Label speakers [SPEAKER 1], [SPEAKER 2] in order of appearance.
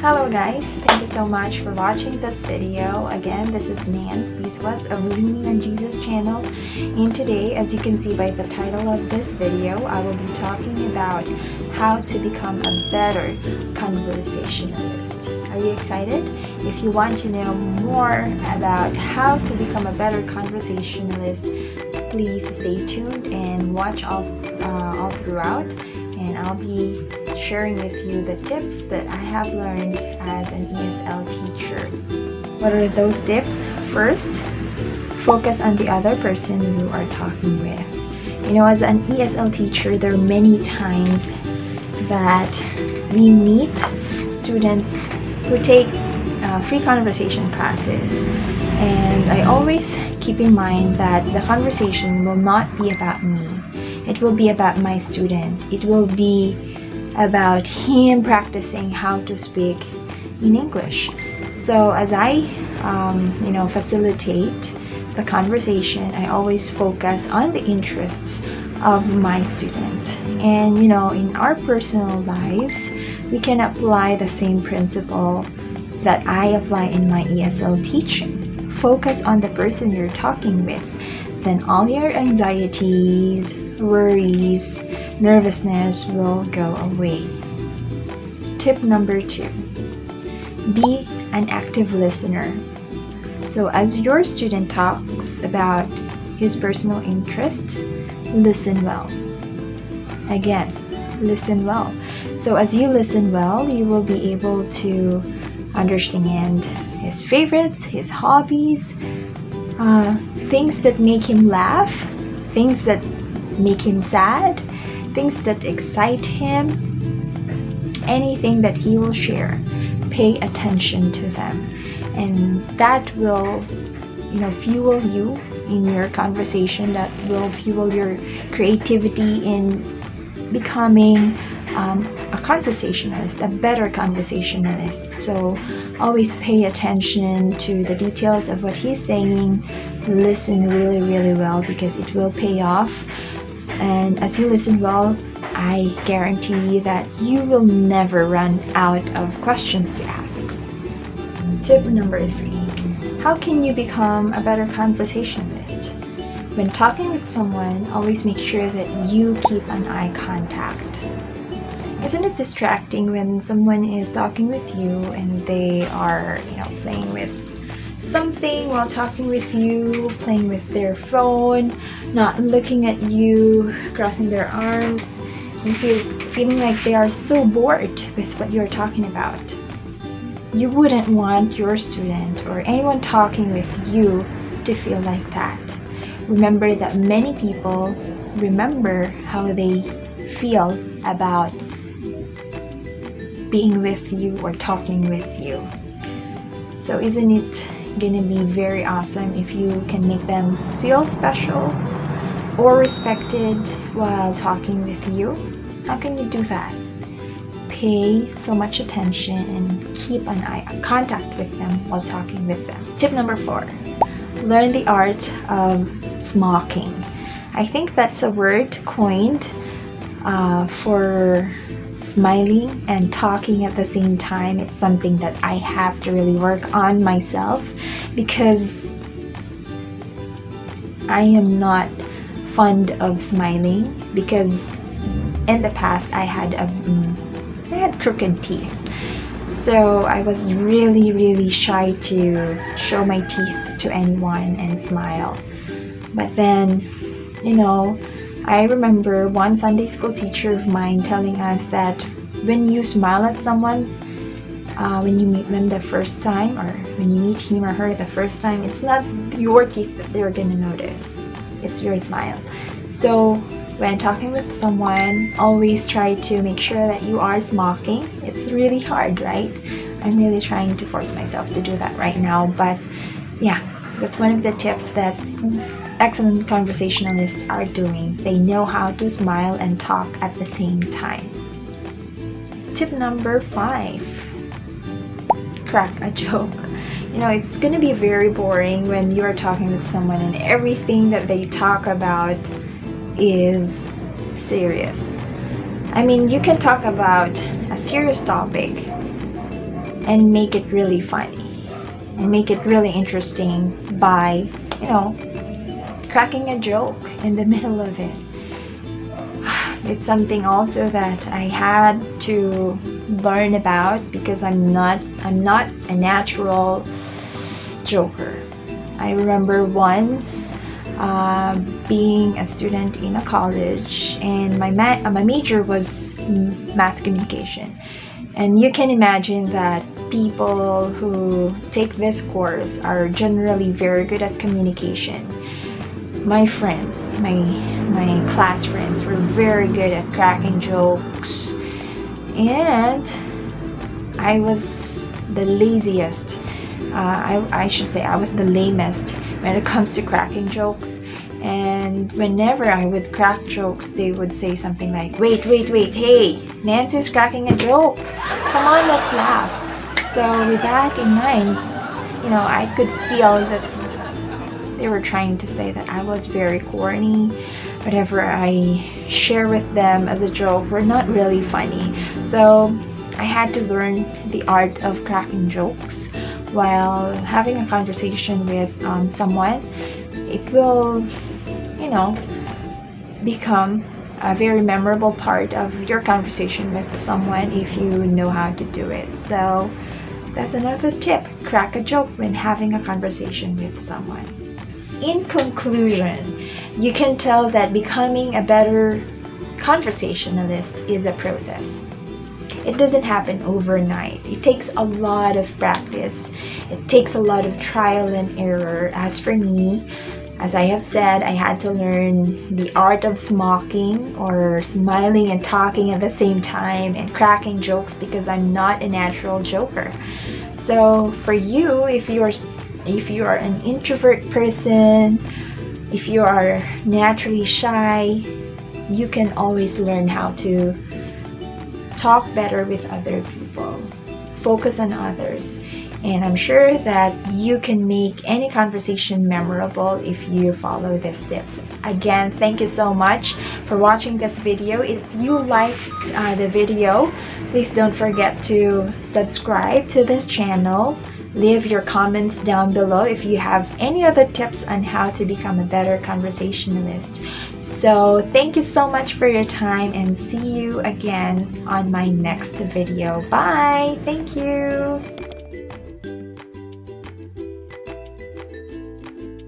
[SPEAKER 1] Hello guys, thank you so much for watching this video. Again, this is Nance, Beeswas of Leaning on Jesus channel, and today, as you can see by the title of this video, I will be talking about how to become a better conversationalist. Are you excited? If you want to know more about how to become a better conversationalist, please stay tuned and watch all throughout, and I'll be sharing with you the tips that I have learned as an ESL teacher. What are those tips? First, focus on the other person you are talking with. You know, as an ESL teacher, there are many times that we meet students who take free conversation classes, and I always keep in mind that the conversation will not be about me. It will be about my student. It will be about him practicing how to speak in English. So as I facilitate the conversation, I always focus on the interests of my student. And in our personal lives, we can apply the same principle that I apply in my ESL teaching. Focus on the person you're talking with, then all your anxieties, worries, nervousness will go away. Tip number 2, be an active listener. So as your student talks about his personal interests, listen well. Again, listen well. So as you listen well, you will be able to understand his favorites, his hobbies, things that make him laugh, things that make him sad, things that excite him, anything that he will share. Pay attention to them, and that will fuel you in your conversation. That will fuel your creativity in becoming a conversationalist, a better conversationalist. So always pay attention to the details of what he's saying. Listen really, really well, because it will pay off. And as you listen well, I guarantee you that you will never run out of questions to ask. Tip number 3, how can you become a better conversationalist? When talking with someone, always make sure that you keep an eye contact. Isn't it distracting when someone is talking with you and they are, playing with something while talking with you, playing with their phone, not looking at you, crossing their arms, and feeling like they are so bored with what you're talking about? You wouldn't want your student or anyone talking with you to feel like that. Remember that many people remember how they feel about being with you or talking with you. So isn't it gonna be very awesome if you can make them feel special or respected while talking with you? How can you do that? Pay so much attention and keep an eye contact with them while talking with them. Tip number 4, learn the art of smocking. I think that's a word coined for smiling and talking at the same time. It's something that I have to really work on myself, because I am not fond of smiling, because in the past I had crooked teeth. So I was really, really shy to show my teeth to anyone and smile. But then, I remember one Sunday school teacher of mine telling us that when you smile at someone, when you meet them the first time, or when you meet him or her the first time, it's not your teeth that they're gonna notice, it's your smile. So when talking with someone, always try to make sure that you are smocking. It's really hard, right? I'm really trying to force myself to do that right now, but yeah, that's one of the tips that excellent conversationalists are doing. They know how to smile and talk at the same time. Tip number 5, crack a joke. It's gonna be very boring when you are talking with someone and everything that they talk about is serious. I mean, you can talk about a serious topic and make it really funny and make it really interesting by, cracking a joke in the middle of it. It's something also that I had to learn about because I'm not a natural joker. I remember once being a student in a college, and my major was mass communication. And you can imagine that people who take this course are generally very good at communication. My friends, my class friends were very good at cracking jokes, and I was the laziest. I should say I was the lamest when it comes to cracking jokes. And whenever I would crack jokes, they would say something like, wait, hey, Nancy's cracking a joke. Come on, let's laugh. So with that in mind, I could feel that they were trying to say that I was very corny. Whatever I share with them as a joke were not really funny. So I had to learn the art of cracking jokes while having a conversation with someone. It will, become a very memorable part of your conversation with someone if you know how to do it. So that's another tip. Crack a joke when having a conversation with someone. In conclusion, you can tell that becoming a better conversationalist is a process. It doesn't happen overnight. It takes a lot of practice. It takes a lot of trial and error. As for me, as I have said, I had to learn the art of smocking, or smiling and talking at the same time, and cracking jokes because I'm not a natural joker. So for you, if you are an introvert person, if you are naturally shy, you can always learn how to talk better with other people, focus on others, and I'm sure that you can make any conversation memorable if you follow these tips. Again, thank you so much for watching this video. If you liked the video, please don't forget to subscribe to this channel. Leave your comments down below if you have any other tips on how to become a better conversationalist. So thank you so much for your time, and see you again on my next video. Bye! Thank you!